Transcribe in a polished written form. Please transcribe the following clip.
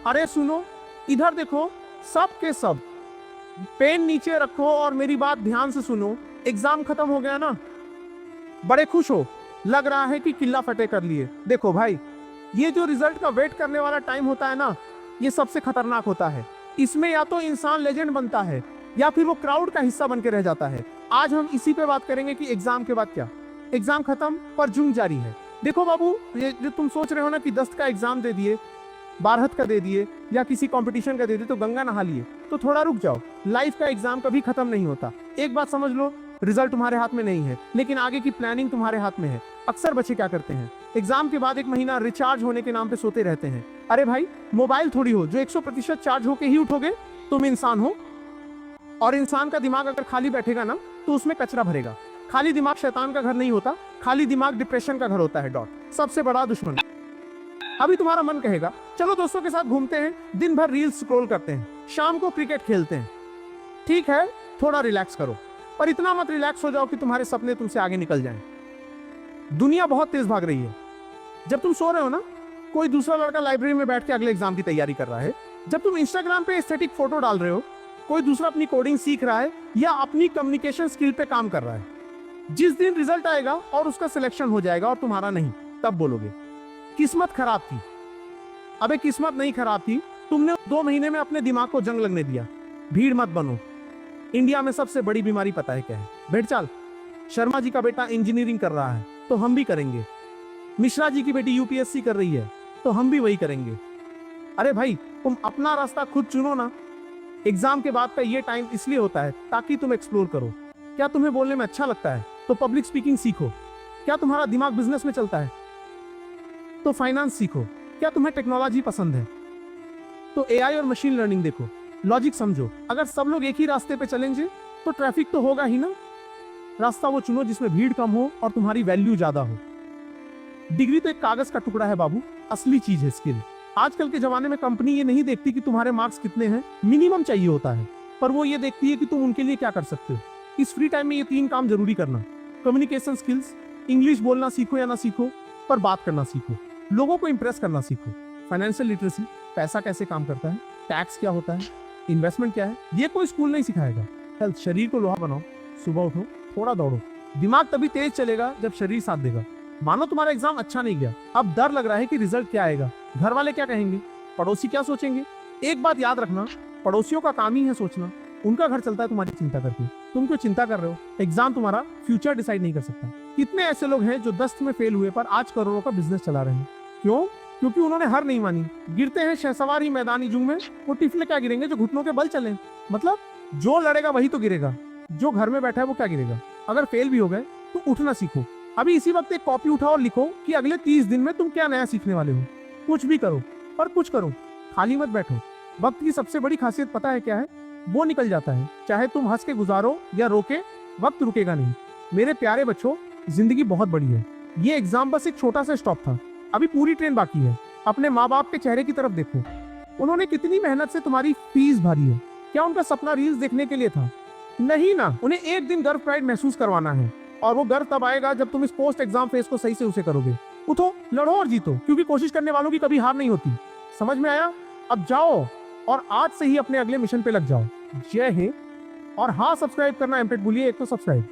अरे सुनो, इधर देखो, सब के सब पेन नीचे रखो और मेरी बात ध्यान से सुनो। एग्जाम खत्म हो गया ना, बड़े खुश हो, लग रहा है कि किला फतेह कर लिए। देखो भाई, ये जो रिजल्ट का वेट करने वाला टाइम होता है ना, ये सबसे खतरनाक होता है। इसमें या तो इंसान लेजेंड बनता है या फिर वो क्राउड का हिस्सा बन के रह जाता है। आज हम इसी पे बात करेंगे कि एग्जाम के बाद क्या। एग्जाम खत्म पर जंग जारी है। देखो बाबू, ये जो तुम सोच रहे हो ना कि 10 का एग्जाम दे दिए, 12 का दे दिए या किसी कंपटीशन का दे दिए तो गंगा नहा लिए, तो थोड़ा रुक जाओ। लाइफ का एग्जाम कभी खत्म नहीं होता। एक बात समझ लो, रिजल्ट तुम्हारे हाथ में नहीं है, लेकिन आगे की प्लानिंग तुम्हारे हाथ में है। अक्सर बच्चे क्या करते हैं, एग्जाम के बाद 1 महीना रिचार्ज होने के नाम पे सोते रहते हैं। अरे भाई, मोबाइल थोड़ी हो जो 100% चार्ज होके ही उठोगे। तुम इंसान हो, और इंसान का दिमाग अगर खाली बैठेगा ना तो उसमें कचरा भरेगा। खाली दिमाग शैतान का घर नहीं होता, खाली दिमाग डिप्रेशन का घर होता है। डॉट सबसे बड़ा दुश्मन। अभी तुम्हारा मन कहेगा चलो दोस्तों के साथ घूमते हैं, दिन भर रील्स स्क्रॉल करते हैं, शाम को क्रिकेट खेलते हैं। ठीक है, थोड़ा रिलैक्स करो, पर इतना मत रिलैक्स हो जाओ कि तुम्हारे सपने तुमसे आगे निकल जाएं। दुनिया बहुत तेज भाग रही है। जब तुम सो रहे हो ना, कोई दूसरा लड़का लाइब्रेरी में बैठ के अगले एग्जाम की तैयारी कर रहा है। जब तुम इंस्टाग्राम पे एस्थेटिक फोटो डाल रहे हो, कोई दूसरा अपनी कोडिंग सीख रहा है या अपनी कम्युनिकेशन स्किल पे काम कर रहा है। जिस दिन रिजल्ट आएगा और उसका सिलेक्शन हो जाएगा और तुम्हारा नहीं, तब बोलोगे किस्मत खराब थी। अबे किस्मत नहीं खराब थी, तुमने 2 महीने में अपने दिमाग को जंग लगने दिया। भीड़ मत बनो। इंडिया में सबसे बड़ी बीमारी पता है क्या है? भेड़चाल। शर्मा जी का बेटा इंजीनियरिंग कर रहा है तो हम भी करेंगे। मिश्रा जी की बेटी यूपीएससी कर रही है तो हम भी वही करेंगे। अरे भाई, तुम अपना रास्ता खुद चुनो ना। एग्जाम के बाद का ये टाइम इसलिए होता है ताकि तुम एक्सप्लोर करो। क्या तुम्हें बोलने में अच्छा लगता है तो पब्लिक स्पीकिंग सीखो। क्या तुम्हारा दिमाग बिजनेस में चलता है तो फाइनेंस सीखो। क्या तुम्हें टेक्नोलॉजी पसंद है तो एआई और मशीन लर्निंग देखो। लॉजिक समझो, अगर सब लोग एक ही रास्ते पे चलेंगे तो ट्रैफिक तो होगा ही ना। रास्ता वो चुनो जिसमें भीड़ कम हो और तुम्हारी वैल्यू ज्यादा हो। डिग्री तो एक कागज का टुकड़ा है बाबू, असली चीज है स्किल। आजकल के जमाने में कंपनी ये नहीं देखती कि तुम्हारे मार्क्स कितने हैं, मिनिमम चाहिए होता है, पर वो ये देखती है कि तुम उनके लिए क्या कर सकते हो। इस फ्री टाइम में ये 3 काम जरूरी करना। कम्युनिकेशन स्किल्स, इंग्लिश बोलना सीखो या ना सीखो, पर बात करना सीखो। लोगों को इंप्रेस करना सीखो। फाइनेंशियल लिटरेसी, पैसा कैसे काम करता है, टैक्स क्या होता है, इन्वेस्टमेंट क्या है, ये कोई स्कूल नहीं सिखाएगा। हेल्थ, शरीर को लोहा बनाओ, सुबह उठो, थोड़ा दौड़ो। दिमाग तभी तेज चलेगा जब शरीर साथ देगा। मानो तुम्हारा एग्जाम अच्छा नहीं गया, अब डर लग रहा है कि रिजल्ट क्या आएगा, घर वाले क्या कहेंगे, पड़ोसी क्या सोचेंगे। एक बात याद रखना, पड़ोसियों का काम ही है सोचना। उनका घर चलता है तुम्हारी चिंता करके। तुम क्यों चिंता कर रहे हो? एग्जाम तुम्हारा फ्यूचर डिसाइड नहीं कर सकता। कितने ऐसे लोग हैं जो 10 में फेल हुए पर आज करोड़ों का बिजनेस चला रहे हैं? क्यों? क्योंकि उन्होंने हार नहीं मानी। गिरते हैं शहसवार ही मैदानी जुंग में, वो टिफले क्या गिरेंगे जो घुटनों के बल चले। मतलब जो लड़ेगा वही तो गिरेगा, जो घर में बैठा है वो क्या गिरेगा। अगर फेल भी हो गए तो उठना सीखो। अभी इसी वक्त एक कॉपी उठाओ और लिखो कि अगले 30 दिन में तुम क्या नया सीखने वाले हो। कुछ भी करो, पर कुछ करो, खाली मत बैठो। वक्त की सबसे बड़ी खासियत पता है क्या है? वो निकल जाता है, चाहे तुम हंस के गुजारो या रोके, वक्त रुकेगा नहीं। मेरे प्यारे बच्चों, जिंदगी बहुत बड़ी है। ये एग्जाम बस एक छोटा सा स्टॉप था, अभी पूरी ट्रेन बाकी है। अपने माँ बाप के चेहरे की तरफ देखो, उन्होंने कितनी मेहनत से तुम्हारी फीस भरी है। क्या उनका सपना रील्स देखने के लिए था? नहीं ना, उन्हें एक दिन गर्व प्राइड महसूस करवाना है, और वो गर्व तब आएगा जब तुम इस पोस्ट एग्जाम फेज को सही से उसे करोगे। उठो, लड़ो और जीतो, क्योंकि कोशिश करने वालों की कभी हार नहीं होती। समझ में आया? अब जाओ और आज से ही अपने अगले मिशन पे लग जाओ। जय हिंद। और हाँ, सब्सक्राइब करना मत भूलिए, एक तो सब्सक्राइब।